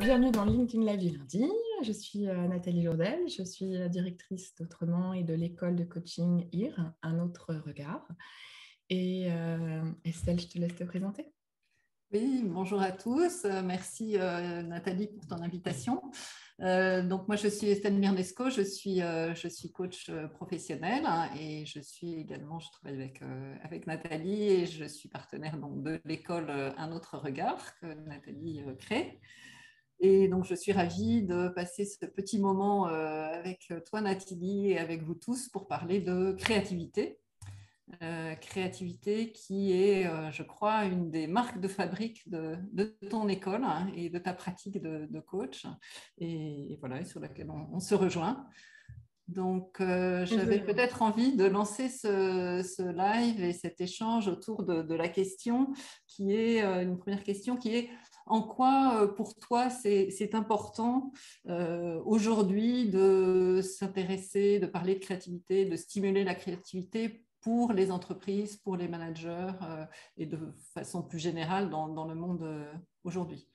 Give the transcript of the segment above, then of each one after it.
Bienvenue dans LinkedIn La Vie Lundi. Je suis Nathalie Jourdel, je suis directrice d'Autrement et de l'école de coaching IR, Un autre regard. Et Estelle, je te laisse te présenter. Oui, bonjour à tous. Merci Nathalie pour ton invitation. Donc moi je suis Estelle Mirnesco, je suis coach professionnel et je travaille avec Nathalie et je suis partenaire donc, de l'école Un autre regard que Nathalie crée. Et donc je suis ravie de passer ce petit moment avec toi Nathalie et avec vous tous pour parler de créativité. Créativité qui est, je crois, une des marques de fabrique de ton école et de ta pratique de coach, et voilà, sur laquelle on se rejoint. Donc, j'avais peut-être envie de lancer ce live et cet échange autour de la question qui est une première question qui est en quoi pour toi c'est important aujourd'hui de s'intéresser, de parler de créativité, de stimuler la créativité pour les entreprises, pour les managers et de façon plus générale dans le monde aujourd'hui.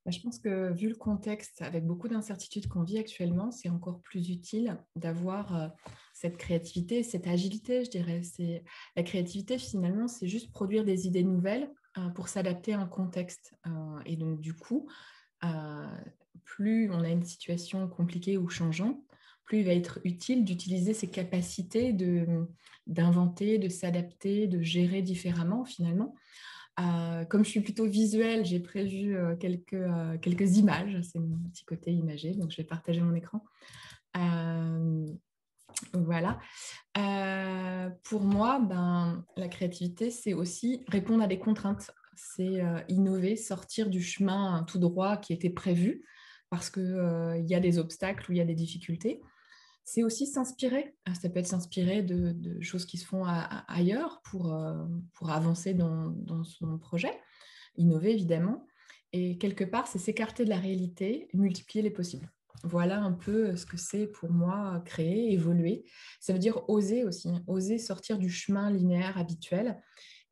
Je pense que vu le contexte, avec beaucoup d'incertitudes qu'on vit actuellement, c'est encore plus utile d'avoir cette créativité, cette agilité, je dirais. La créativité, finalement, c'est juste produire des idées nouvelles pour s'adapter à un contexte. Et donc, du coup, plus on a une situation compliquée ou changeante, plus il va être utile d'utiliser ces capacités d'inventer, de s'adapter, de gérer différemment, finalement. Comme je suis plutôt visuelle, j'ai prévu quelques images. C'est mon petit côté imagé, donc je vais partager mon écran. Voilà. Pour moi, la créativité, c'est aussi répondre à des contraintes. C'est innover, sortir du chemin tout droit qui était prévu parce qu'il y a des obstacles ou il y a des difficultés. C'est aussi s'inspirer. Ça peut être s'inspirer de choses qui se font ailleurs pour avancer dans son projet. Innover, évidemment. Et quelque part, c'est s'écarter de la réalité et multiplier les possibles. Voilà un peu ce que c'est pour moi créer, évoluer. Ça veut dire oser aussi, oser sortir du chemin linéaire habituel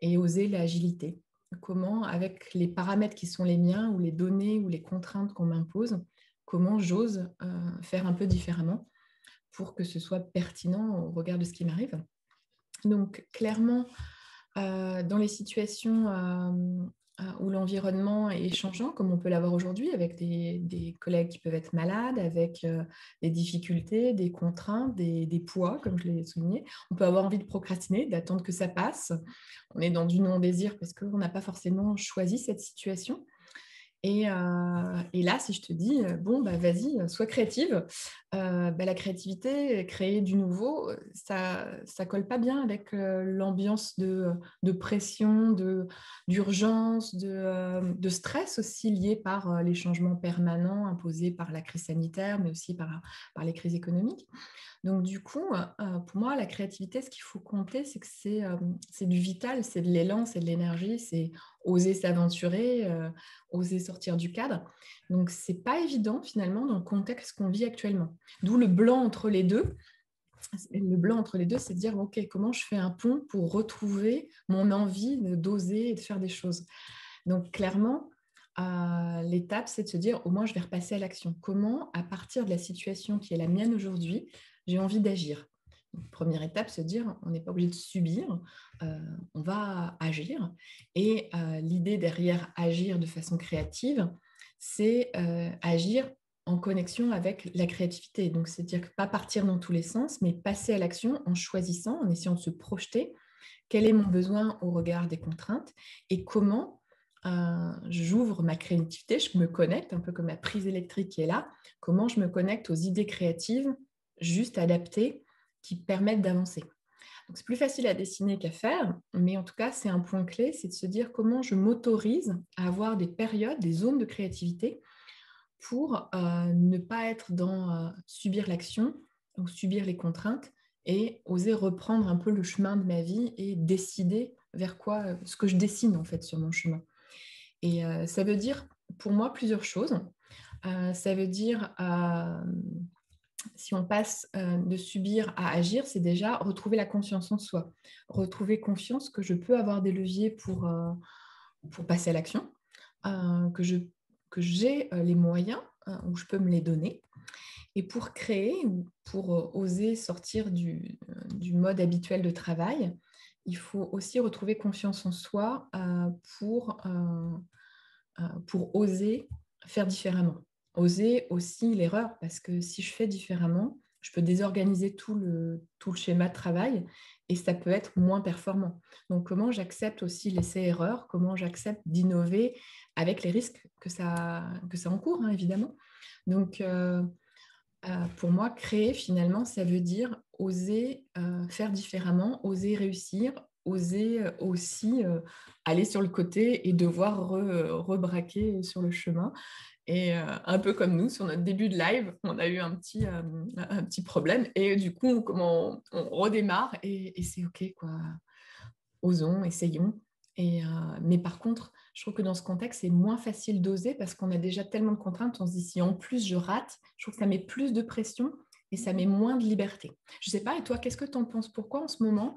et oser l'agilité. Comment, avec les paramètres qui sont les miens ou les données ou les contraintes qu'on m'impose, comment j'ose faire un peu différemment pour que ce soit pertinent au regard de ce qui m'arrive. Donc, clairement, dans les situations où l'environnement est changeant, comme on peut l'avoir aujourd'hui, avec des collègues qui peuvent être malades, avec des difficultés, des contraintes, des poids, comme je l'ai souligné, on peut avoir envie de procrastiner, d'attendre que ça passe. On est dans du non-désir parce qu'on n'a pas forcément choisi cette situation. Et là, si je te dis, vas-y, sois créative, la créativité, créer du nouveau, ça colle pas bien avec l'ambiance de pression, d'urgence, de stress aussi lié par les changements permanents imposés par la crise sanitaire, mais aussi par les crises économiques. Donc, du coup, pour moi, la créativité, ce qu'il faut compter, c'est que c'est du vital, c'est de l'élan, c'est de l'énergie, c'est oser s'aventurer, oser sortir du cadre. Donc, ce n'est pas évident, finalement, dans le contexte qu'on vit actuellement. D'où le blanc entre les deux. Le blanc entre les deux, c'est de dire, OK, comment je fais un pont pour retrouver mon envie d'oser et de faire des choses. Donc, clairement, l'étape, c'est de se dire, au moins, je vais repasser à l'action. Comment, à partir de la situation qui est la mienne aujourd'hui, j'ai envie d'agir. Donc, première étape, se dire, on n'est pas obligé de subir, on va agir. Et l'idée derrière agir de façon créative, c'est agir en connexion avec la créativité. Donc, c'est-à-dire que pas partir dans tous les sens, mais passer à l'action en choisissant, en essayant de se projeter. Quel est mon besoin au regard des contraintes et comment j'ouvre ma créativité, je me connecte, un peu comme la prise électrique qui est là, comment je me connecte aux idées créatives juste adaptées qui permettent d'avancer. Donc, c'est plus facile à dessiner qu'à faire, mais en tout cas, c'est un point clé, c'est de se dire comment je m'autorise à avoir des périodes, des zones de créativité pour ne pas être dans subir l'action ou subir les contraintes et oser reprendre un peu le chemin de ma vie et décider vers quoi, ce que je dessine en fait sur mon chemin. Et ça veut dire pour moi plusieurs choses. Ça veut dire, si on passe de subir à agir, c'est déjà retrouver la confiance en soi, retrouver confiance que je peux avoir des leviers pour passer à l'action, que je que j'ai les moyens où je peux me les donner. Et pour créer ou pour oser sortir du mode habituel de travail, il faut aussi retrouver confiance en soi pour oser faire différemment. Oser aussi l'erreur, parce que si je fais différemment, je peux désorganiser tout le schéma de travail et ça peut être moins performant. Donc, comment j'accepte aussi l'essai-erreur, comment j'accepte d'innover avec les risques que ça encourt, hein, évidemment. Donc, pour moi, créer, finalement, ça veut dire oser faire différemment, oser réussir, oser aussi aller sur le côté et devoir rebraquer sur le chemin. Et un peu comme nous, sur notre début de live, on a eu un petit problème. Et du coup, on redémarre et c'est OK, quoi. Osons, essayons. Mais par contre, je trouve que dans ce contexte, c'est moins facile d'oser parce qu'on a déjà tellement de contraintes. On se dit, si en plus je rate, je trouve que ça met plus de pression et ça met moins de liberté. Je ne sais pas, et toi, qu'est-ce que tu en penses? Pourquoi en ce moment,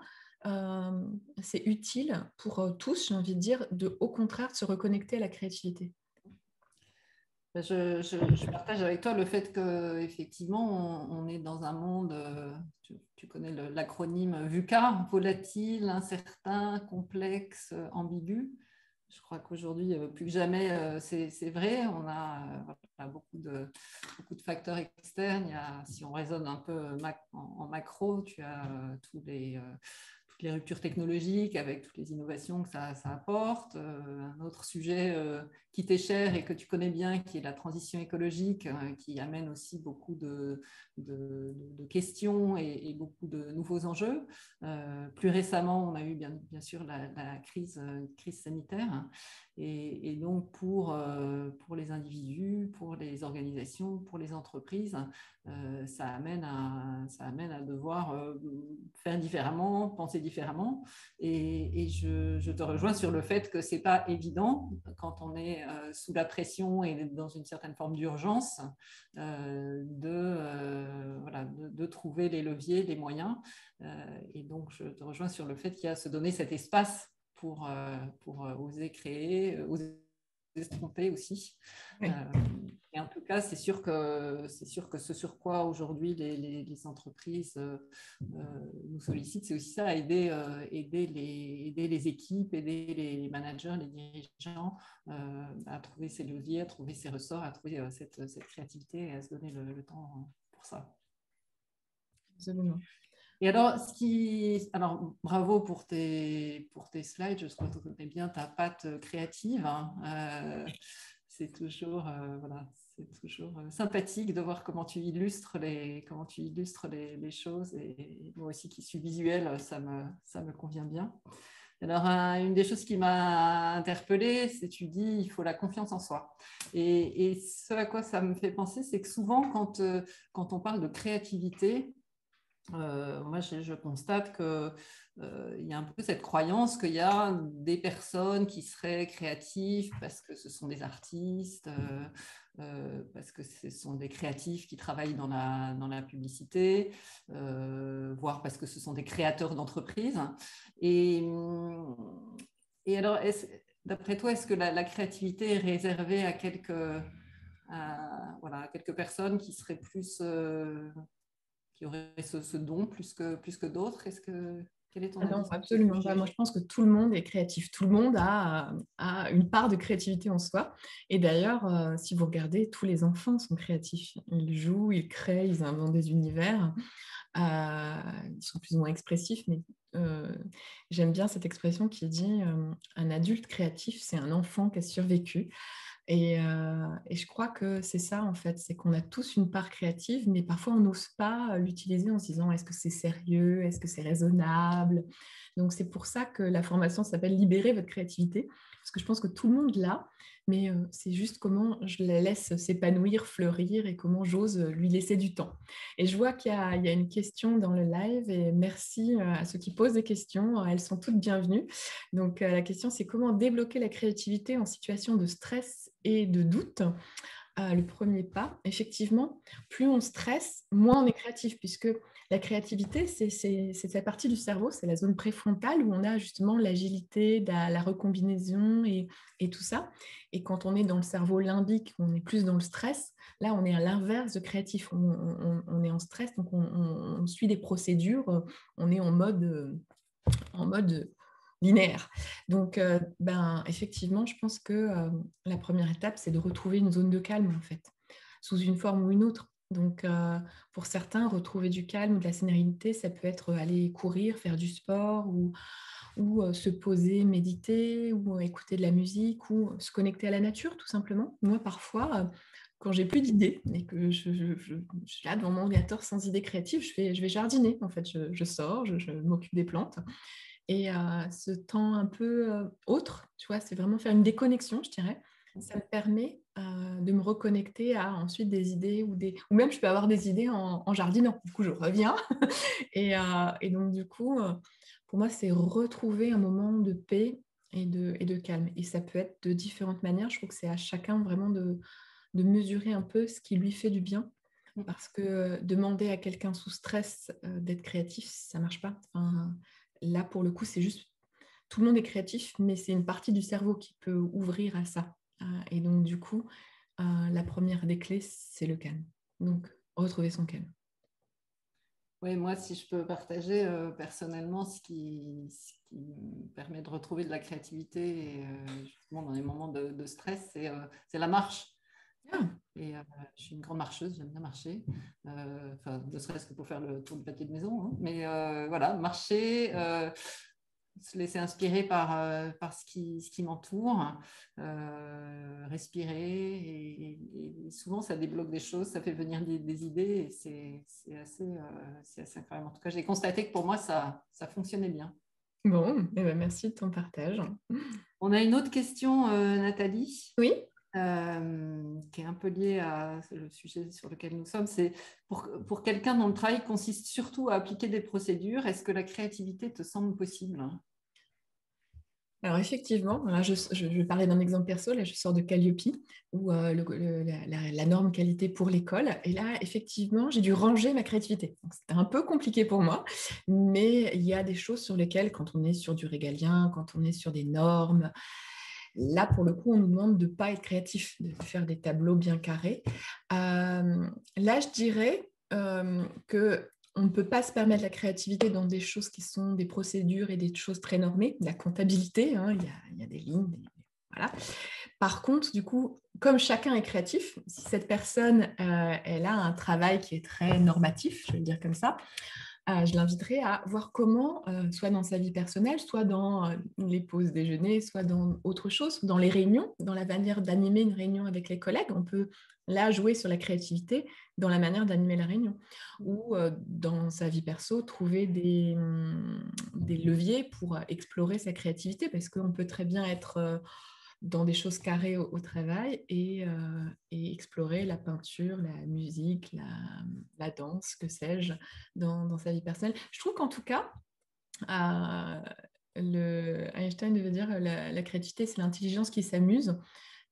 c'est utile pour tous, j'ai envie de dire, au contraire, de se reconnecter à la créativité? Je partage avec toi le fait qu'effectivement, on est dans un monde, tu connais l'acronyme VUCA, volatile, incertain, complexe, ambigu. Je crois qu'aujourd'hui, plus que jamais, c'est vrai. On a beaucoup de facteurs externes. Si on raisonne un peu en macro, tu as toutes les ruptures technologiques avec toutes les innovations que ça apporte. Un autre sujet qui t'est cher et que tu connais bien, qui est la transition écologique, qui amène aussi beaucoup de questions et beaucoup de nouveaux enjeux. Plus récemment, on a eu bien sûr la crise sanitaire. Et donc, pour les individus, pour les organisations, pour les entreprises, ça amène à devoir faire différemment, penser différemment. Et je te rejoins sur le fait que ce n'est pas évident quand on est sous la pression et dans une certaine forme d'urgence de trouver les leviers, les moyens. Et donc, je te rejoins sur le fait qu'il y a à se donner cet espace pour oser créer, oser se tromper aussi. Oui. Et en tout cas, c'est sûr que ce sur quoi aujourd'hui les entreprises nous sollicitent, c'est aussi ça, aider les équipes, aider les managers, les dirigeants à trouver ces leviers, à trouver ces ressorts, à trouver cette créativité et à se donner le temps pour ça. Absolument. Et alors, bravo pour tes slides. Je trouve que tu connais bien ta patte créative. Hein. C'est toujours, sympathique de voir comment tu illustres les choses. Et moi aussi, qui suis visuelle, ça me convient bien. Alors, une des choses qui m'a interpellée, c'est tu dis il faut la confiance en soi. Et ce à quoi ça me fait penser, c'est que souvent, quand on parle de créativité, moi, je constate qu'il y a un peu cette croyance qu'il y a des personnes qui seraient créatives parce que ce sont des artistes, parce que ce sont des créatifs qui travaillent dans la publicité, voire parce que ce sont des créateurs d'entreprises. Et alors, d'après toi, est-ce que la créativité est réservée à quelques personnes qui seraient plus... qui auraient ce don plus que d'autres? Quel est ton Non, avis sur ce absolument pas. sujet? Moi, je pense que tout le monde est créatif. Tout le monde a une part de créativité en soi. Et d'ailleurs, si vous regardez, tous les enfants sont créatifs. Ils jouent, ils créent, ils inventent des univers. Ils sont plus ou moins expressifs, mais j'aime bien cette expression qui dit un adulte créatif, c'est un enfant qui a survécu. Et je crois que c'est ça, en fait, c'est qu'on a tous une part créative, mais parfois on n'ose pas l'utiliser en se disant est-ce que c'est sérieux, est-ce que c'est raisonnable? Donc c'est pour ça que la formation s'appelle Libérer votre créativité, parce que je pense que tout le monde l'a, mais c'est juste comment je la laisse s'épanouir, fleurir et comment j'ose lui laisser du temps. Et je vois qu'il y a une question dans le live et merci à ceux qui posent des questions, elles sont toutes bienvenues. Donc la question c'est comment débloquer la créativité en situation de stress et de doute. le premier pas. Effectivement, plus on stresse, moins on est créatif, puisque la créativité, c'est cette partie du cerveau, c'est la zone préfrontale où on a justement l'agilité, la recombinaison et tout ça. Et quand on est dans le cerveau limbique, on est plus dans le stress, là, on est à l'inverse de créatif. On est en stress, donc on suit des procédures, on est en mode linéaire. Donc, effectivement, je pense que la première étape, c'est de retrouver une zone de calme, en fait, sous une forme ou une autre. Donc, pour certains, retrouver du calme ou de la sérénité, ça peut être aller courir, faire du sport ou se poser, méditer ou écouter de la musique ou se connecter à la nature, tout simplement. Moi, parfois, quand j'ai plus d'idées et que je suis là devant mon ordinateur sans idées créatives, je vais jardiner. En fait, je sors, je m'occupe des plantes. Et ce temps un peu autre, tu vois, c'est vraiment faire une déconnexion, je dirais. Ça me permet de me reconnecter à ensuite des idées ou même je peux avoir des idées en jardinant. Du coup, je reviens. Et donc, du coup, pour moi, c'est retrouver un moment de paix et de calme. Et ça peut être de différentes manières. Je trouve que c'est à chacun vraiment de mesurer un peu ce qui lui fait du bien. Parce que demander à quelqu'un sous stress d'être créatif, ça ne marche pas. Enfin, là, pour le coup, c'est juste, tout le monde est créatif, mais c'est une partie du cerveau qui peut ouvrir à ça. Et donc, du coup, la première des clés, c'est le calme. Donc, retrouver son calme. Oui, moi, si je peux partager personnellement ce qui me permet de retrouver de la créativité et, justement dans les moments de stress, c'est la marche. Ah, Et je suis une grande marcheuse, j'aime bien marcher, enfin, ne serait-ce que pour faire le tour du pâté de maison, hein. Mais voilà, marcher, se laisser inspirer par ce qui m'entoure, respirer, et souvent ça débloque des choses, ça fait venir des idées, et c'est assez incroyable. En tout cas, j'ai constaté que pour moi, ça fonctionnait bien. bon, eh ben, merci de ton partage. On a une autre question, Nathalie. Oui. Qui est un peu lié à le sujet sur lequel nous sommes, c'est pour quelqu'un dont le travail consiste surtout à appliquer des procédures, est-ce que la créativité te semble possible? Alors effectivement, là, je vais parler d'un exemple perso. Là, je sors de Calliope, où la norme qualité pour l'école. Et là, effectivement, j'ai dû ranger ma créativité. Donc, c'était un peu compliqué pour moi, mais il y a des choses sur lesquelles, quand on est sur du régalien, quand on est sur des normes, là, pour le coup, on nous demande de ne pas être créatif, de faire des tableaux bien carrés. Là, je dirais que on ne peut pas se permettre la créativité dans des choses qui sont des procédures et des choses très normées. La comptabilité, hein, il y a des lignes, voilà. Par contre, du coup, comme chacun est créatif, si cette personne, elle a un travail qui est très normatif, je vais le dire comme ça, je l'inviterai à voir comment, soit dans sa vie personnelle, soit dans les pauses déjeuner, soit dans autre chose, dans les réunions, dans la manière d'animer une réunion avec les collègues. On peut là jouer sur la créativité dans la manière d'animer la réunion. Ou dans sa vie perso, trouver des leviers pour explorer sa créativité, parce qu'on peut très bien être dans des choses carrées au travail et explorer la peinture, la musique, la danse, que sais-je, dans sa vie personnelle. Je trouve qu'en tout cas, Einstein devait dire la créativité, c'est l'intelligence qui s'amuse.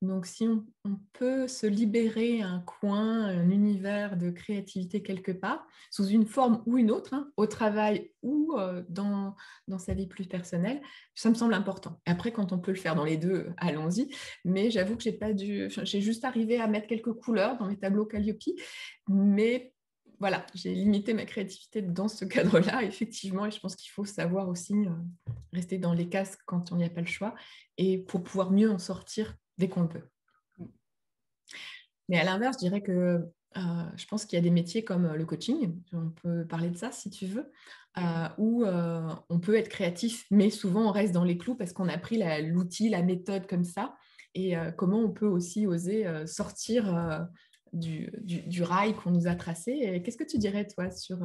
Donc, si on peut se libérer un coin, un univers de créativité quelque part, sous une forme ou une autre, hein, au travail ou dans sa vie plus personnelle, ça me semble important. Après, quand on peut le faire dans les deux, allons-y. Mais j'avoue que j'ai juste arrivé à mettre quelques couleurs dans mes tableaux Calliope, mais voilà, j'ai limité ma créativité dans ce cadre-là, effectivement, et je pense qu'il faut savoir aussi rester dans les cases quand on n'y a pas le choix, et pour pouvoir mieux en sortir dès qu'on le peut. Mais à l'inverse, je dirais que je pense qu'il y a des métiers comme le coaching, on peut parler de ça si tu veux, où on peut être créatif, mais souvent on reste dans les clous parce qu'on a pris l'outil, la méthode comme ça, et comment on peut aussi oser sortir du rail qu'on nous a tracé. Et qu'est-ce que tu dirais, toi, sur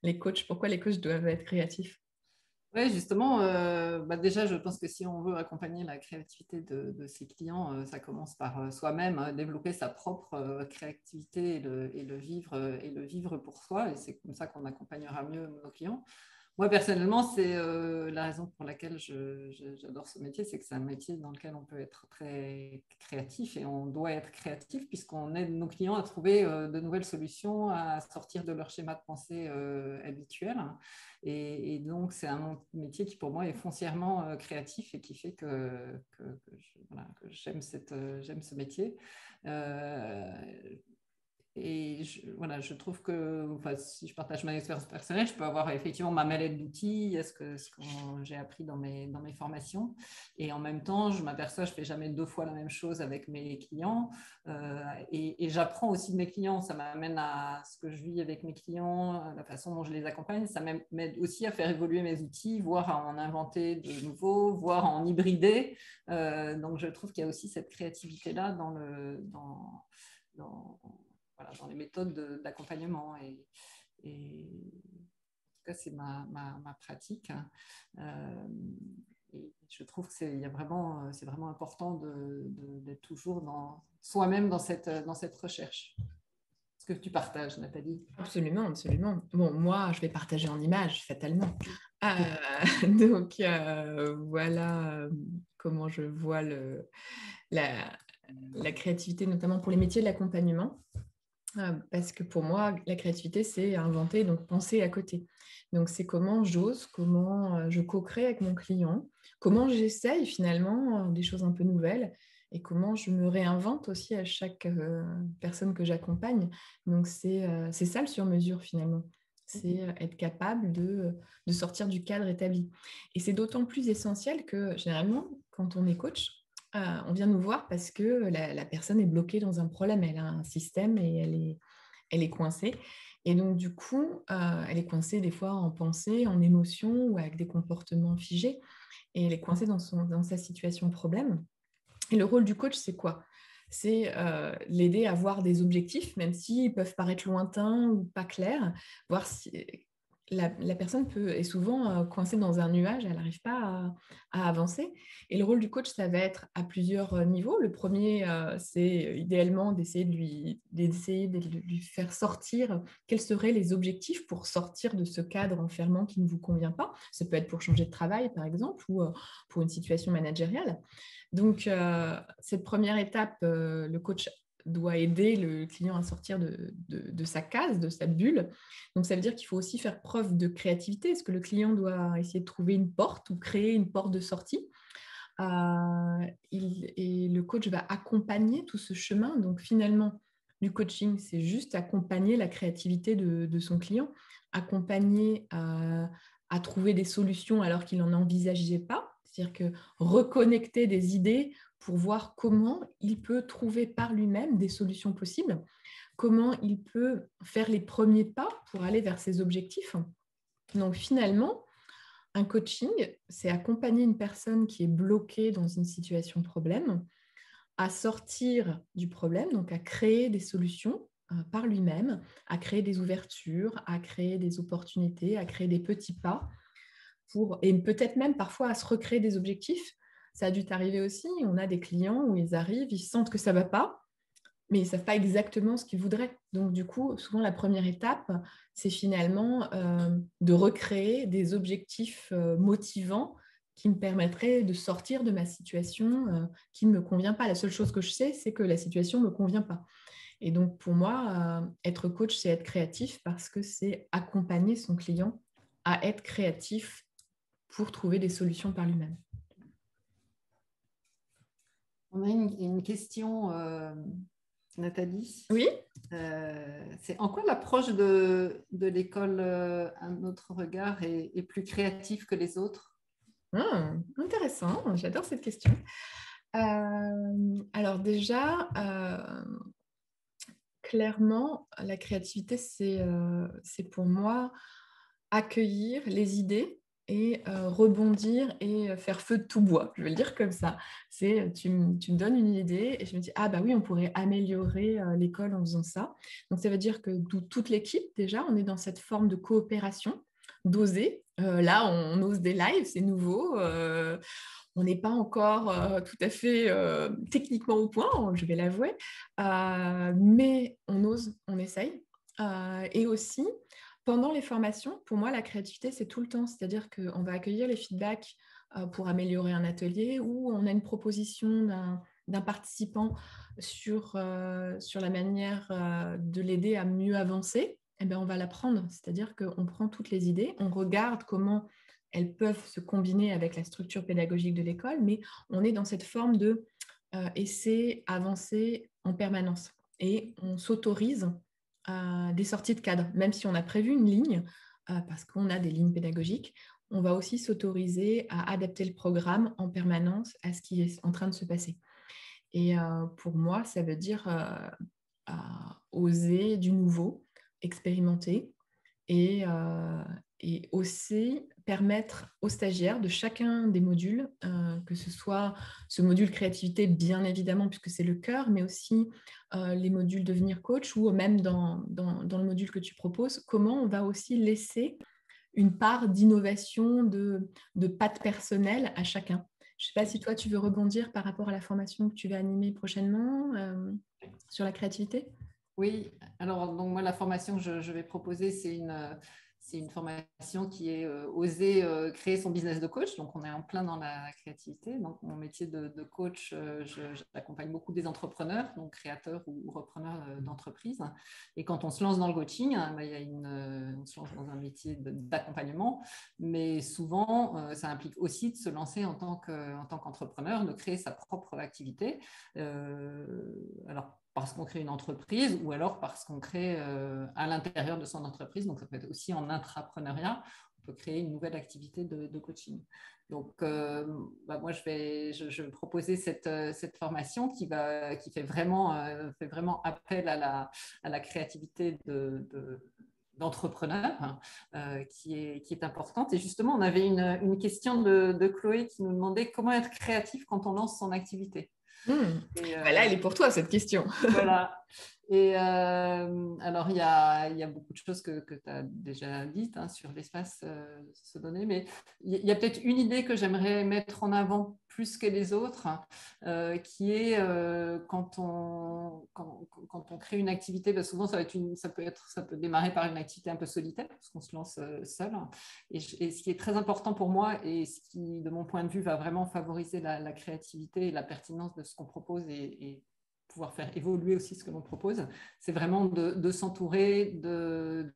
les coachs? Pourquoi les coachs doivent être créatifs? Oui, justement, déjà, je pense que si on veut accompagner la créativité de ses clients, ça commence par soi-même, développer sa propre créativité et le vivre pour soi. Et c'est comme ça qu'on accompagnera mieux nos clients. Moi, personnellement, c'est la raison pour laquelle j'adore ce métier, c'est que c'est un métier dans lequel on peut être très créatif et on doit être créatif puisqu'on aide nos clients à trouver de nouvelles solutions, à sortir de leur schéma de pensée habituel. Et donc, c'est un métier qui, pour moi, est foncièrement créatif et qui fait que j'aime j'aime ce métier. Euh, et je trouve que si je partage ma expérience personnelle, je peux avoir effectivement ma mallette d'outils, ce que j'ai appris dans mes formations. Et en même temps, je m'aperçois, je ne fais jamais deux fois la même chose avec mes clients. Et j'apprends aussi de mes clients. Ça m'amène à ce que je vis avec mes clients, la façon dont je les accompagne. Ça m'aide aussi à faire évoluer mes outils, voire à en inventer de nouveaux, voire à en hybrider. Donc, je trouve qu'il y a aussi cette créativité-là dans les méthodes d'accompagnement. Et en tout cas, c'est ma pratique. Et je trouve que c'est vraiment important d'être toujours soi-même dans cette recherche. Est-ce que tu partages, Nathalie? Absolument, absolument. Bon, moi, je vais partager en images, fatalement. Donc, voilà comment je vois la créativité, notamment pour les métiers de l'accompagnement. Parce que pour moi, la créativité, c'est inventer, donc penser à côté. Donc, c'est comment j'ose, comment je co-crée avec mon client, comment j'essaye finalement des choses un peu nouvelles et comment je me réinvente aussi à chaque personne que j'accompagne. Donc, c'est ça le sur-mesure finalement. C'est être capable de sortir du cadre établi. Et c'est d'autant plus essentiel que généralement, quand on est coach, on vient nous voir parce que la personne est bloquée dans un problème, elle a un système et elle est coincée. Et donc, du coup, elle est coincée des fois en pensée, en émotion ou avec des comportements figés. Et elle est coincée dans sa situation problème. Et le rôle du coach, c'est quoi? C'est l'aider à voir des objectifs, même s'ils peuvent paraître lointains ou pas clairs, voir si la personne est souvent coincée dans un nuage, elle n'arrive pas à avancer. Et le rôle du coach, ça va être à plusieurs niveaux. Le premier, c'est idéalement d'essayer de lui faire sortir quels seraient les objectifs pour sortir de ce cadre enfermant qui ne vous convient pas. Ça peut être pour changer de travail, par exemple, ou pour une situation managériale. Donc, cette première étape, le coach doit aider le client à sortir de sa case, de sa bulle. Donc, ça veut dire qu'il faut aussi faire preuve de créativité. Est-ce que le client doit essayer de trouver une porte ou créer une porte de sortie? Et le coach va accompagner tout ce chemin. Donc, finalement, du coaching, c'est juste accompagner la créativité de son client, accompagner à trouver des solutions alors qu'il n'en envisageait pas. C'est-à-dire que reconnecter des idées pour voir comment il peut trouver par lui-même des solutions possibles, comment il peut faire les premiers pas pour aller vers ses objectifs. Donc finalement, un coaching, c'est accompagner une personne qui est bloquée dans une situation de problème à sortir du problème, donc à créer des solutions par lui-même, à créer des ouvertures, à créer des opportunités, à créer des petits pas et peut-être même parfois à se recréer des objectifs. Ça a dû t'arriver aussi, on a des clients où ils arrivent, ils sentent que ça ne va pas, mais ils ne savent pas exactement ce qu'ils voudraient. Donc du coup, souvent la première étape, c'est finalement de recréer des objectifs motivants qui me permettraient de sortir de ma situation qui ne me convient pas. La seule chose que je sais, c'est que la situation ne me convient pas. Et donc pour moi, être coach, c'est être créatif parce que c'est accompagner son client à être créatif pour trouver des solutions par lui-même. On a une question, Nathalie. Oui. C'est en quoi l'approche de l'école à notre regard est plus créative que les autres? Intéressant, j'adore cette question. Alors déjà, clairement, la créativité, c'est pour moi accueillir les idées et rebondir et faire feu de tout bois. Je vais le dire comme ça. Tu me donnes une idée et je me dis, ah bah oui, on pourrait améliorer l'école en faisant ça. Donc ça veut dire que toute l'équipe, déjà, on est dans cette forme de coopération, d'oser. Là, on ose des lives, c'est nouveau. On n'est pas encore tout à fait techniquement au point, je vais l'avouer, mais on ose, on essaye. Et aussi, pendant les formations, pour moi, la créativité, c'est tout le temps. C'est-à-dire qu'on va accueillir les feedbacks pour améliorer un atelier ou on a une proposition d'un participant sur la manière de l'aider à mieux avancer. Eh bien, on va la prendre. C'est-à-dire qu'on prend toutes les idées, on regarde comment elles peuvent se combiner avec la structure pédagogique de l'école, mais on est dans cette forme de essayer, avancer en permanence. Et on s'autorise des sorties de cadre, même si on a prévu une ligne, parce qu'on a des lignes pédagogiques, on va aussi s'autoriser à adapter le programme en permanence à ce qui est en train de se passer. Et pour moi, ça veut dire oser du nouveau, expérimenter et aussi permettre aux stagiaires de chacun des modules, que ce soit ce module créativité, bien évidemment, puisque c'est le cœur, mais aussi les modules devenir coach ou même dans le module que tu proposes, comment on va aussi laisser une part d'innovation, de patte personnelle à chacun. Je ne sais pas si toi, tu veux rebondir par rapport à la formation que tu vas animer prochainement sur la créativité. Oui, alors donc moi la formation que je vais proposer, c'est une formation qui est oser créer son business de coach. Donc on est en plein dans la créativité. Donc mon métier de coach, j'accompagne beaucoup des entrepreneurs, donc créateurs ou repreneurs d'entreprises. Et quand on se lance dans le coaching, on se lance dans un métier d'accompagnement, mais souvent ça implique aussi de se lancer en tant qu'entrepreneur, de créer sa propre activité. Alors parce qu'on crée une entreprise ou alors parce qu'on crée à l'intérieur de son entreprise. Donc, ça peut être aussi en intrapreneuriat. On peut créer une nouvelle activité de coaching. Donc, moi, je vais proposer cette formation qui fait vraiment appel à la créativité d'entrepreneur qui est importante. Et justement, on avait une question de Chloé qui nous demandait comment être créatif quand on lance son activité. Là, elle est pour toi, cette question. Voilà. Et alors, il y a beaucoup de choses que tu as déjà dites sur l'espace se donner, mais il y a peut-être une idée que j'aimerais mettre en avant plus que les autres, qui est quand on crée une activité, ben souvent ça peut démarrer par une activité un peu solitaire, parce qu'on se lance seul. Et ce qui est très important pour moi, et ce qui, de mon point de vue, va vraiment favoriser la créativité et la pertinence de ce qu'on propose et pouvoir faire évoluer aussi ce que l'on propose, c'est vraiment de s'entourer,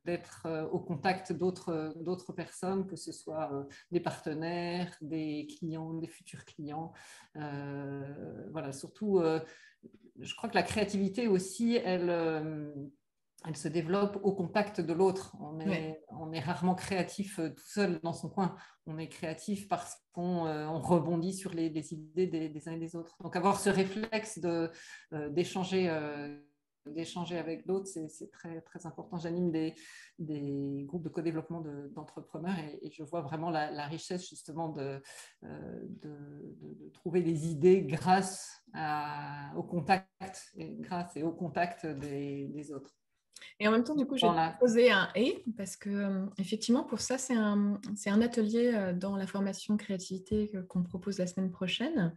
d'être au contact d'autres personnes, que ce soit des partenaires, des clients, des futurs clients. Voilà, surtout, je crois que la créativité aussi, elle se développe au contact de l'autre. On est rarement créatif tout seul dans son coin. On est créatif parce qu'on rebondit sur les idées des uns et des autres. Donc, avoir ce réflexe d'échanger avec d'autres, c'est très, très important. J'anime des groupes de co-développement d'entrepreneurs et je vois vraiment la richesse justement de trouver des idées grâce au contact au contact des autres. Et en même temps, du coup, je vais te poser un « et » parce que, effectivement, pour ça, c'est un atelier dans la formation créativité qu'on propose la semaine prochaine.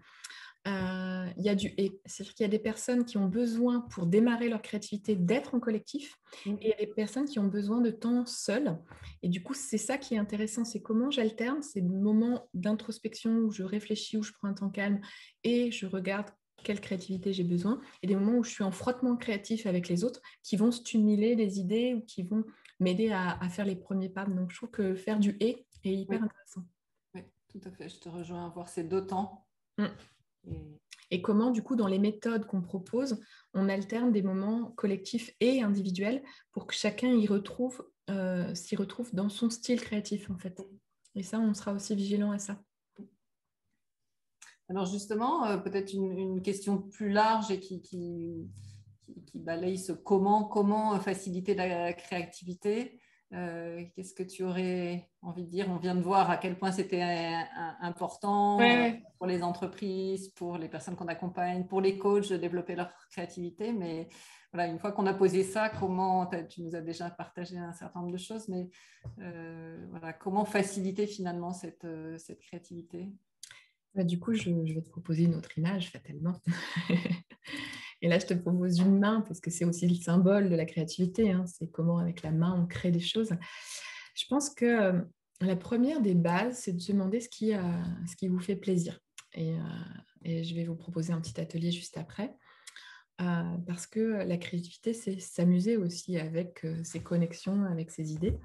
Il y a du « et ». C'est-à-dire qu'il y a des personnes qui ont besoin, pour démarrer leur créativité, d'être en collectif et il y a des personnes qui ont besoin de temps seul. Et du coup, c'est ça qui est intéressant, c'est comment j'alterne ces moments d'introspection où je réfléchis, où je prends un temps calme et je regarde quelle créativité j'ai besoin, et des moments où je suis en frottement créatif avec les autres qui vont stimuler les idées ou qui vont m'aider à faire les premiers pas. Donc, je trouve que faire du « et » est hyper intéressant. Oui, tout à fait. Je te rejoins à voir ces deux temps. Et comment, du coup, dans les méthodes qu'on propose, on alterne des moments collectifs et individuels pour que chacun s'y retrouve dans son style créatif, en fait. Et ça, on sera aussi vigilant à ça. Alors justement, peut-être une question plus large et qui balaye ce comment faciliter la créativité. Qu'est-ce que tu aurais envie de dire? On vient de voir à quel point c'était important pour les entreprises, pour les personnes qu'on accompagne, pour les coachs de développer leur créativité. Mais voilà, une fois qu'on a posé ça, tu nous as déjà partagé un certain nombre de choses, mais voilà, comment faciliter finalement cette créativité? Du coup, je vais te proposer une autre image, fatalement. Et là, je te propose une main, parce que c'est aussi le symbole de la créativité, hein. C'est comment, avec la main, on crée des choses. Je pense que la première des bases, c'est de se demander ce qui vous fait plaisir. Et je vais vous proposer un petit atelier juste après. Parce que la créativité, c'est s'amuser aussi avec ses connexions, avec ses idées.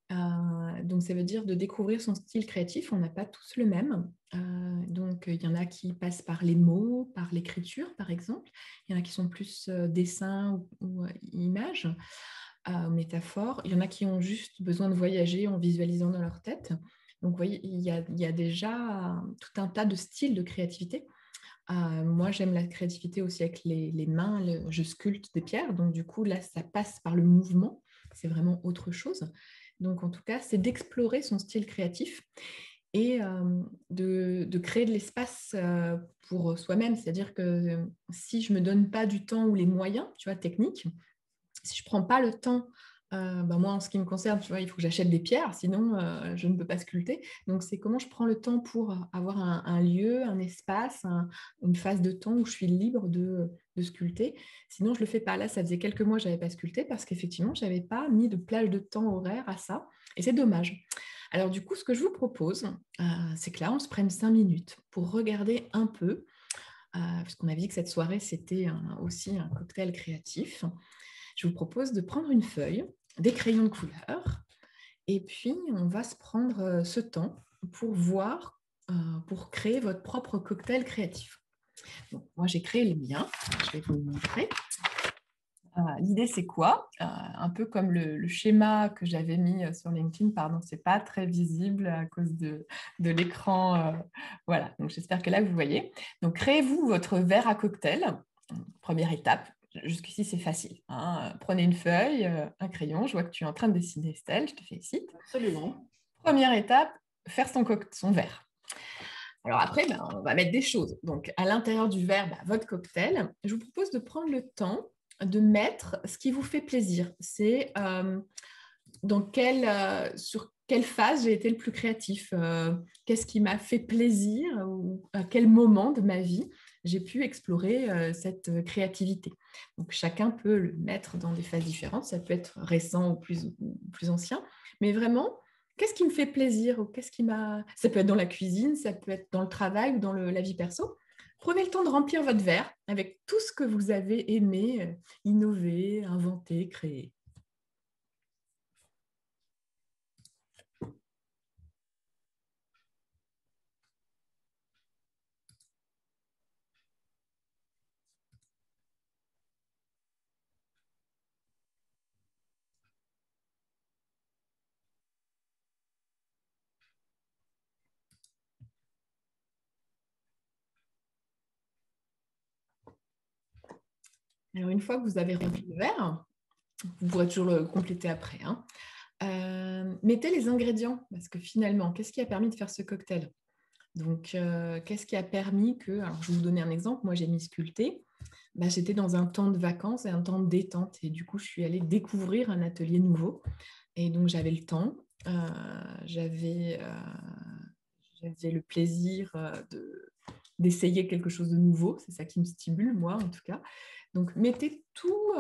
Donc, ça veut dire de découvrir son style créatif. On n'a pas tous le même. Donc, il y en a qui passent par les mots, par l'écriture, par exemple. Il y en a qui sont plus dessin ou images, métaphores. Il y en a qui ont juste besoin de voyager en visualisant dans leur tête. Donc, vous voyez, il y a déjà tout un tas de styles de créativité. Moi, j'aime la créativité aussi avec les mains. Je sculpte des pierres. Donc, du coup, là, ça passe par le mouvement. C'est vraiment autre chose. Donc, en tout cas, c'est d'explorer son style créatif et de créer de l'espace pour soi-même. C'est-à-dire que si je ne me donne pas du temps ou les moyens, tu vois, techniques, si je ne prends pas le temps, moi, en ce qui me concerne, tu vois, il faut que j'achète des pierres, sinon je ne peux pas sculpter. Donc, c'est comment je prends le temps pour avoir un lieu, un espace, une phase de temps où je suis libre de sculpter. Sinon, je ne le fais pas. Là, ça faisait quelques mois que je n'avais pas sculpté parce qu'effectivement, je n'avais pas mis de plage de temps horaire à ça. Et c'est dommage. Alors, du coup, ce que je vous propose, c'est que là, on se prenne 5 minutes pour regarder un peu, parce qu'on a dit que cette soirée, c'était aussi un cocktail créatif. Je vous propose de prendre une feuille, des crayons de couleur, et puis on va se prendre ce temps pour voir, pour créer votre propre cocktail créatif. Donc, moi, j'ai créé le mien, je vais vous le montrer. L'idée, c'est quoi? Un peu comme le schéma que j'avais mis sur LinkedIn, pardon, c'est pas très visible à cause de l'écran. Voilà, donc j'espère que là, vous voyez. Donc, créez-vous votre verre à cocktail. Première étape. Jusqu'ici, c'est facile, hein. Prenez une feuille, un crayon. Je vois que tu es en train de dessiner, Estelle. Je te félicite. Absolument. Première étape, faire son verre. Alors après, on va mettre des choses. Donc, à l'intérieur du verre, votre cocktail. Je vous propose de prendre le temps de mettre ce qui vous fait plaisir. C'est sur quelle phase j'ai été le plus créatif, qu'est-ce qui m'a fait plaisir ou à quel moment de ma vie j'ai pu explorer cette créativité. Donc, chacun peut le mettre dans des phases différentes. Ça peut être récent ou plus ancien. Mais vraiment, qu'est-ce qui me fait plaisir ou qu'est-ce qui m'a... Ça peut être dans la cuisine, ça peut être dans le travail ou dans la vie perso. Prenez le temps de remplir votre verre avec tout ce que vous avez aimé, innover, inventer, créer. Alors, une fois que vous avez rempli le verre, vous pourrez toujours le compléter après, hein. Mettez les ingrédients, parce que finalement, qu'est-ce qui a permis de faire ce cocktail? Donc, qu'est-ce qui a permis que... Alors, je vais vous donner un exemple. Moi, j'ai mis sculpter. J'étais dans un temps de vacances et un temps de détente. Et du coup, je suis allée découvrir un atelier nouveau. Et donc, j'avais le temps. J'avais le plaisir d'essayer quelque chose de nouveau. C'est ça qui me stimule, moi, en tout cas. Donc, mettez tous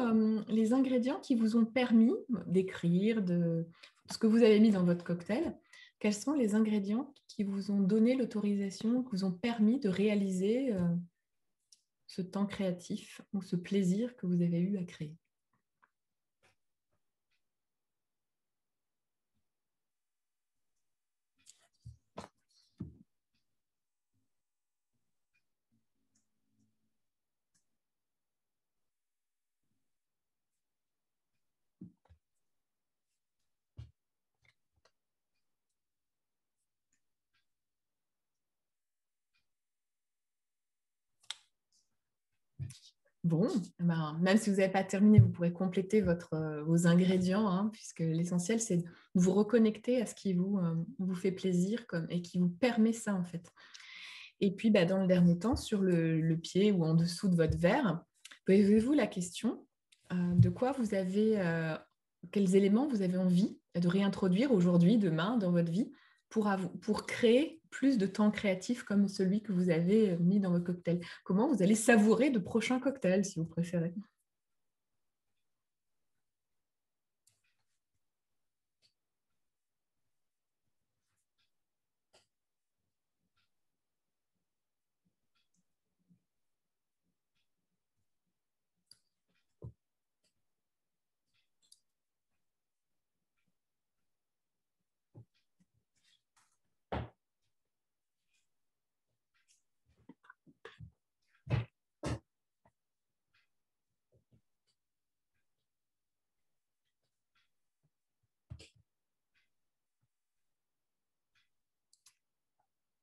les ingrédients qui vous ont permis d'écrire, de ce que vous avez mis dans votre cocktail. Quels sont les ingrédients qui vous ont donné l'autorisation, qui vous ont permis de réaliser ce temps créatif ou ce plaisir que vous avez eu à créer? Bon, même si vous n'avez pas terminé, vous pourrez compléter vos ingrédients, hein, puisque l'essentiel, c'est de vous reconnecter à ce qui vous fait plaisir et qui vous permet ça, en fait. Et puis, dans le dernier temps, sur le pied ou en dessous de votre verre, posez-vous la question de quoi quels éléments vous avez envie de réintroduire aujourd'hui, demain, dans votre vie, pour créer plus de temps créatif comme celui que vous avez mis dans votre cocktail? Comment vous allez savourer de prochains cocktails, si vous préférez?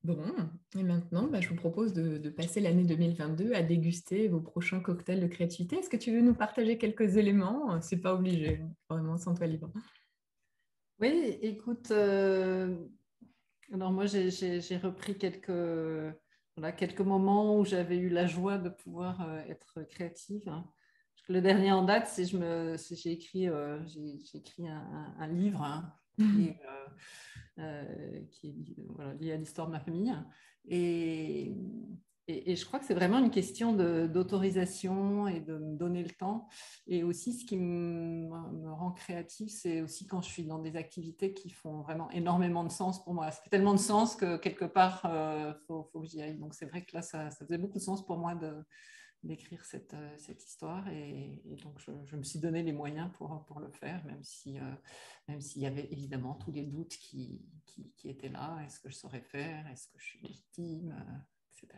Bon, et maintenant, je vous propose de passer l'année 2022 à déguster vos prochains cocktails de créativité. Est-ce que tu veux nous partager quelques éléments? C'est pas obligé, vraiment, sens-toi libre. Oui, écoute, alors moi j'ai repris quelques moments où j'avais eu la joie de pouvoir être créative. Parce que le dernier en date, j'ai écrit un livre, hein, qui est voilà, lié à l'histoire de ma famille. Et, et je crois que c'est vraiment une question d'autorisation et de me donner le temps. Et aussi, ce qui me rend créative, c'est aussi quand je suis dans des activités qui font vraiment énormément de sens pour moi. Ça fait tellement de sens que quelque part, faut que j'y aille. Donc c'est vrai que là, ça faisait beaucoup de sens pour moi d'écrire cette histoire. Et donc, je me suis donné les moyens pour le faire, même s'il y avait évidemment tous les doutes qui étaient là. Est-ce que je saurais faire? Est-ce que je suis légitime? Etc.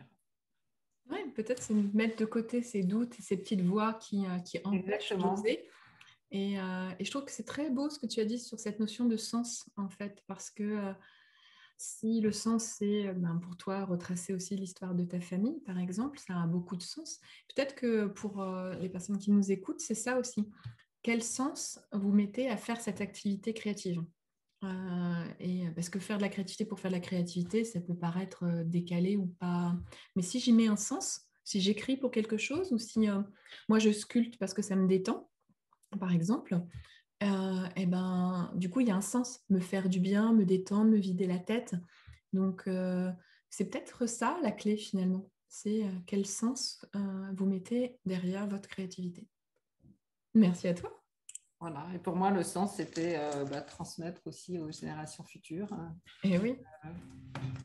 Oui, peut-être c'est mettre de côté ces doutes et ces petites voix qui empêchent Exactement. d'oser. Et je trouve que c'est très beau ce que tu as dit sur cette notion de sens, en fait, parce que si le sens, c'est pour toi retracer aussi l'histoire de ta famille, par exemple, ça a beaucoup de sens. Peut-être que pour les personnes qui nous écoutent, c'est ça aussi. Quel sens vous mettez à faire cette activité créative? Parce que faire de la créativité pour faire de la créativité, ça peut paraître décalé ou pas. Mais si j'y mets un sens, si j'écris pour quelque chose, ou si moi je sculpte parce que ça me détend, par exemple, du coup, il y a un sens, me faire du bien, me détendre, me vider la tête. Donc, c'est peut-être ça la clé finalement. C'est quel sens vous mettez derrière votre créativité. Merci à toi. Voilà. Et pour moi, le sens, c'était transmettre aussi aux générations futures. Et oui,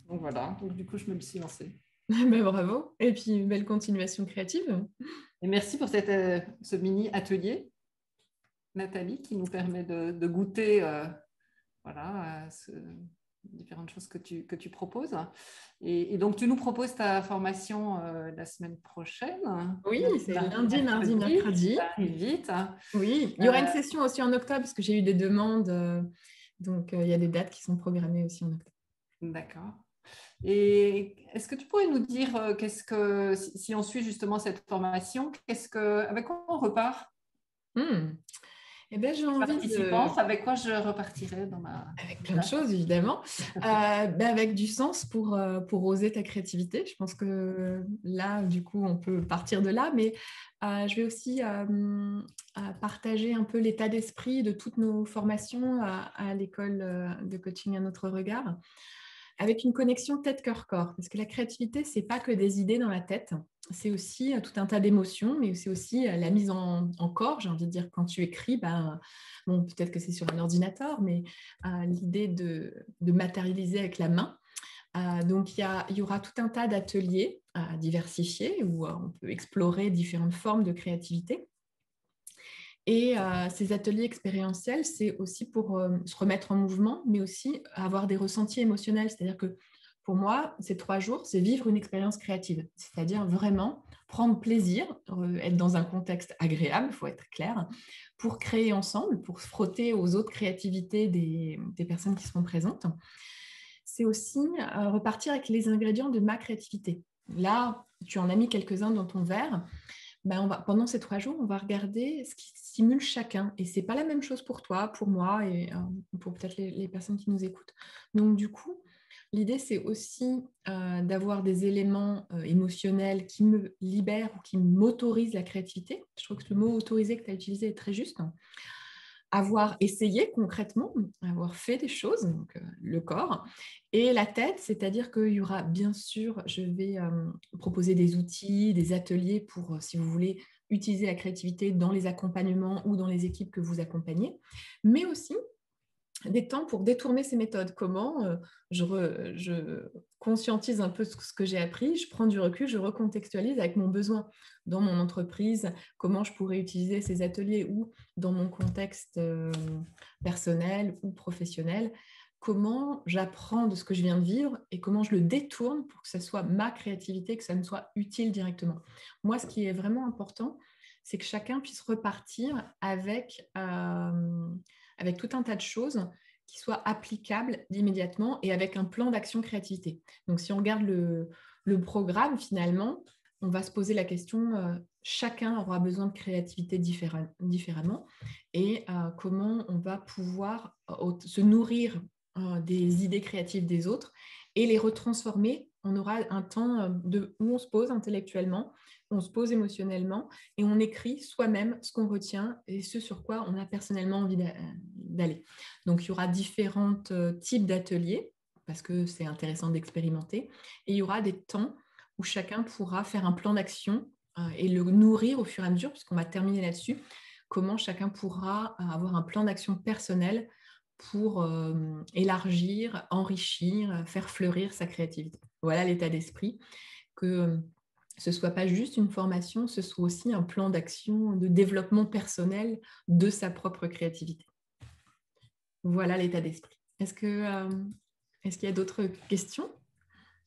Donc voilà, donc, du coup, je me le suis lancée. bravo. Et puis, belle continuation créative. Et merci pour ce mini atelier, Nathalie, qui nous permet de goûter voilà, différentes choses que tu proposes. Et donc, tu nous proposes ta formation la semaine prochaine. Oui, c'est lundi, mardi, Mercredi, mercredi. ça arrive vite. Oui, il y aura une session aussi en octobre parce que j'ai eu des demandes. Donc, il y a des dates qui sont programmées aussi en octobre. D'accord. Et est-ce que tu pourrais nous dire si on suit justement cette formation, avec quoi on repart? Eh bien, j'ai envie Participants, avec quoi je repartirai dans ma... Avec plein de choses, évidemment. Avec du sens pour oser ta créativité. Je pense que là, du coup, on peut partir de là. Mais je vais aussi partager un peu l'état d'esprit de toutes nos formations à l'école de coaching à notre regard, avec une connexion tête-cœur-corps. Parce que la créativité, c'est pas que des idées dans la tête. C'est aussi tout un tas d'émotions, mais c'est aussi la mise en corps. J'ai envie de dire, quand tu écris, bon, peut-être que c'est sur un ordinateur, mais l'idée de matérialiser avec la main. Donc, il y aura tout un tas d'ateliers diversifiés où on peut explorer différentes formes de créativité. Et ces ateliers expérientiels, c'est aussi pour se remettre en mouvement, mais aussi avoir des ressentis émotionnels. C'est-à-dire que pour moi, ces 3 jours, c'est vivre une expérience créative. C'est-à-dire vraiment prendre plaisir, être dans un contexte agréable, il faut être clair, pour créer ensemble, pour se frotter aux autres créativités des personnes qui seront présentes. C'est aussi repartir avec les ingrédients de ma créativité. Là, tu en as mis quelques-uns dans ton verre. Pendant ces 3 jours, on va regarder ce qui stimule chacun. Et ce n'est pas la même chose pour toi, pour moi et pour peut-être les personnes qui nous écoutent. Donc, du coup, l'idée, c'est aussi d'avoir des éléments émotionnels qui me libèrent ou qui m'autorisent la créativité. Je trouve que le mot autorisé que tu as utilisé est très juste. avoir essayé concrètement, avoir fait des choses, donc le corps, et la tête, c'est-à-dire qu'il y aura bien sûr, je vais proposer des outils, des ateliers pour, si vous voulez, utiliser la créativité dans les accompagnements ou dans les équipes que vous accompagnez, mais aussi des temps pour détourner ces méthodes. Comment je conscientise un peu ce que j'ai appris, je prends du recul, je recontextualise avec mon besoin dans mon entreprise, comment je pourrais utiliser ces ateliers ou dans mon contexte personnel ou professionnel, comment j'apprends de ce que je viens de vivre et comment je le détourne pour que ce soit ma créativité, que ça me soit utile directement. Moi, ce qui est vraiment important, c'est que chacun puisse repartir avec tout un tas de choses qui soient applicables immédiatement et avec un plan d'action créativité. Donc, si on regarde le programme, finalement, on va se poser la question, chacun aura besoin de créativité différemment et comment on va pouvoir se nourrir des idées créatives des autres et les retransformer. On aura un temps où on se pose intellectuellement, on se pose émotionnellement et on écrit soi-même ce qu'on retient et ce sur quoi on a personnellement envie d'aller. Donc, il y aura différents types d'ateliers parce que c'est intéressant d'expérimenter et il y aura des temps où chacun pourra faire un plan d'action et le nourrir au fur et à mesure, puisqu'on va terminer là-dessus, comment chacun pourra avoir un plan d'action personnel pour élargir, enrichir, faire fleurir sa créativité. Voilà l'état d'esprit, que ce ne soit pas juste une formation, ce soit aussi un plan d'action de développement personnel de sa propre créativité. Voilà l'état d'esprit. Est-ce qu'il y a d'autres questions?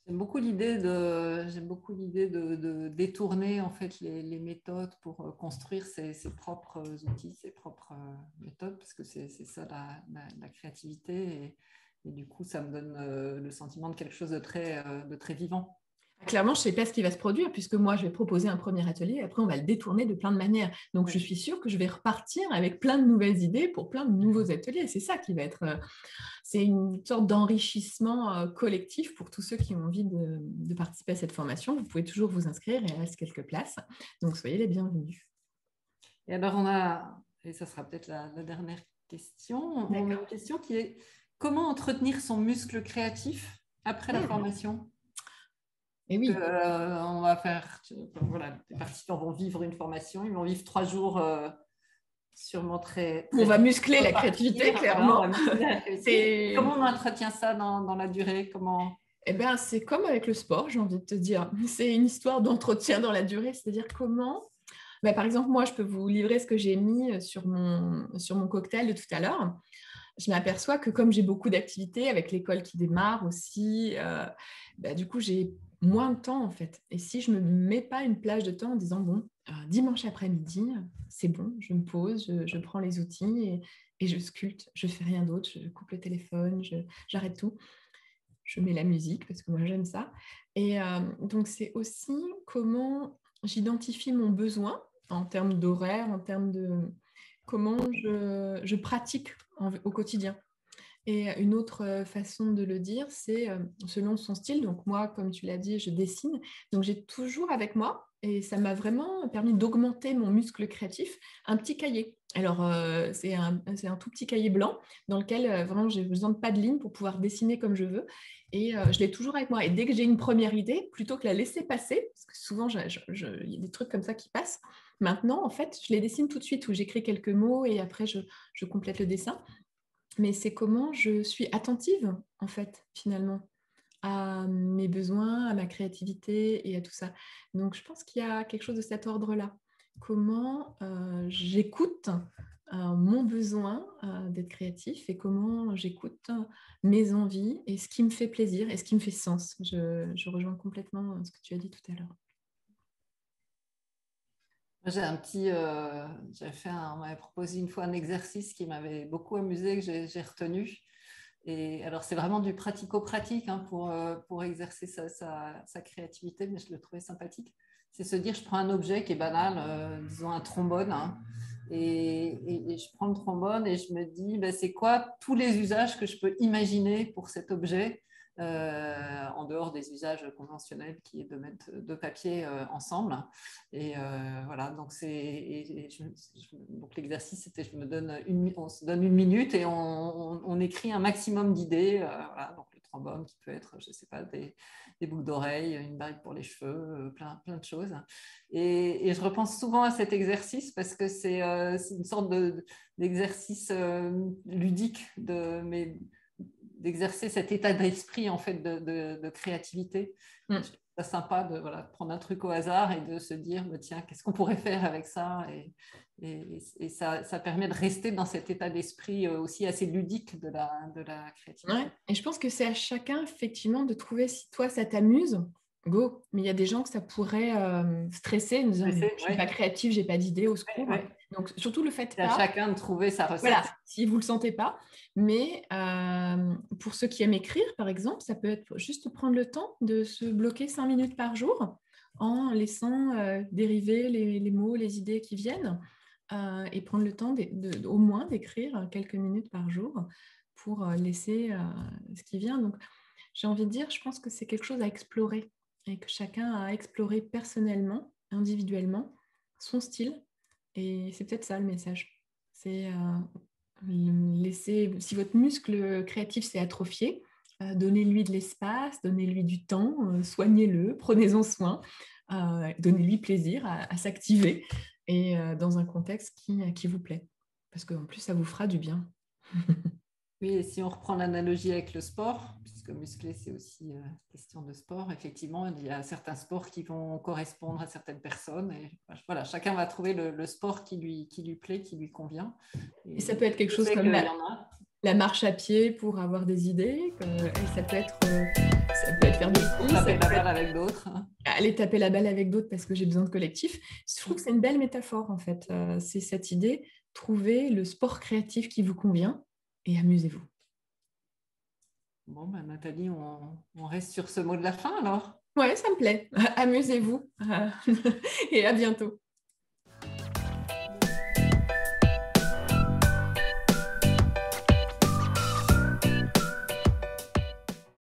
J'aime beaucoup l'idée de détourner en fait les méthodes pour construire ses propres outils, ses propres méthodes, parce que c'est ça la créativité. Et du coup, ça me donne le sentiment de quelque chose de très vivant. Clairement, je ne sais pas ce qui va se produire puisque moi, je vais proposer un premier atelier et après, on va le détourner de plein de manières. Donc, je suis sûre que je vais repartir avec plein de nouvelles idées pour plein de nouveaux ateliers. C'est ça qui va être... c'est une sorte d'enrichissement collectif pour tous ceux qui ont envie de participer à cette formation. Vous pouvez toujours vous inscrire, il reste quelques places. Donc, soyez les bienvenus. Et alors, et ça sera peut-être la dernière question, on a une question qui est comment entretenir son muscle créatif après la formation? Et oui. On va faire, voilà, les participants vont vivre une formation, ils vont vivre 3 jours sûrement très on va muscler la créativité, clairement. Comment on entretient ça dans la durée? C'est comme avec le sport, j'ai envie de te dire. C'est une histoire d'entretien dans la durée, c'est-à-dire comment... par exemple, moi, je peux vous livrer ce que j'ai mis sur mon cocktail de tout à l'heure. Je m'aperçois que comme j'ai beaucoup d'activités avec l'école qui démarre aussi, du coup, j'ai moins de temps en fait. Et si je ne me mets pas une plage de temps en disant, bon, dimanche après-midi, c'est bon, je me pose, je prends les outils et je sculpte, je ne fais rien d'autre, je coupe le téléphone, j'arrête tout. Je mets la musique parce que moi, j'aime ça. Et donc, c'est aussi comment j'identifie mon besoin en termes d'horaire, en termes de comment je pratique au quotidien. Et une autre façon de le dire, c'est selon son style. Donc moi, comme tu l'as dit, je dessine. Donc j'ai toujours avec moi, et ça m'a vraiment permis d'augmenter mon muscle créatif, un petit cahier. Alors c'est un tout petit cahier blanc dans lequel vraiment j'ai besoin de pas de lignes pour pouvoir dessiner comme je veux. Et je l'ai toujours avec moi. Et dès que j'ai une première idée, plutôt que la laisser passer, parce que souvent il y a des trucs comme ça qui passent, maintenant en fait, je les dessine tout de suite où j'écris quelques mots et après je complète le dessin. Mais c'est comment je suis attentive, en fait, finalement, à mes besoins, à ma créativité et à tout ça. Donc, je pense qu'il y a quelque chose de cet ordre-là. Comment j'écoute mon besoin d'être créatif et comment j'écoute mes envies et ce qui me fait plaisir et ce qui me fait sens. Je rejoins complètement ce que tu as dit tout à l'heure. On m'avait proposé une fois un exercice qui m'avait beaucoup amusé, que j'ai retenu. Et alors, c'est vraiment du pratico-pratique pour exercer sa créativité, mais je le trouvais sympathique. C'est se dire, je prends un objet qui est banal, disons un trombone, et je prends le trombone et je me dis, c'est quoi tous les usages que je peux imaginer pour cet objet en dehors des usages conventionnels qui est de mettre deux papiers ensemble. Et voilà, donc, donc l'exercice, c'était on se donne 1 minute et on écrit un maximum d'idées. Voilà, donc le trombone qui peut être, je ne sais pas, des boucles d'oreilles, une bague pour les cheveux, plein de choses. Et je repense souvent à cet exercice parce que c'est une sorte d'exercice ludique, d'exercer cet état d'esprit en fait de créativité. Je trouve ça sympa de prendre un truc au hasard et de se dire tiens, qu'est-ce qu'on pourrait faire avec ça, et ça permet de rester dans cet état d'esprit aussi assez ludique de la créativité. Ouais. Et je pense que c'est à chacun effectivement de trouver si toi ça t'amuse, go. Mais il y a des gens que ça pourrait stresser, nous dire je suis pas créative, j'ai pas d'idée, au secours. Donc surtout le faites pas. À chacun de trouver sa recette. Voilà, si vous le sentez pas. Mais pour ceux qui aiment écrire, par exemple, ça peut être juste prendre le temps de se bloquer 5 minutes par jour en laissant dériver les mots, les idées qui viennent, et prendre le temps au moins d'écrire quelques minutes par jour pour laisser ce qui vient. Donc, j'ai envie de dire, je pense que c'est quelque chose à explorer et que chacun a exploré personnellement, individuellement, son style. Et c'est peut-être ça le message. C'est laisser, si votre muscle créatif s'est atrophié, donnez-lui de l'espace, donnez-lui du temps, soignez-le, prenez-en soin, donnez-lui plaisir à s'activer et dans un contexte qui vous plaît. Parce qu'en plus, ça vous fera du bien. Oui, et si on reprend l'analogie avec le sport, puisque muscler, c'est aussi question de sport, effectivement, il y a certains sports qui vont correspondre à certaines personnes. Et voilà, chacun va trouver le sport qui lui plaît, qui lui convient. Et ça peut être quelque chose comme la marche à pied pour avoir des idées. Et ça peut être faire des ski. Taper la balle avec d'autres. Aller taper la balle avec d'autres parce que j'ai besoin de collectif. Je trouve que c'est une belle métaphore, en fait. C'est cette idée, trouver le sport créatif qui vous convient et amusez-vous. Bon, Nathalie, on reste sur ce mot de la fin alors. Ouais, ça me plaît. Amusez-vous et à bientôt.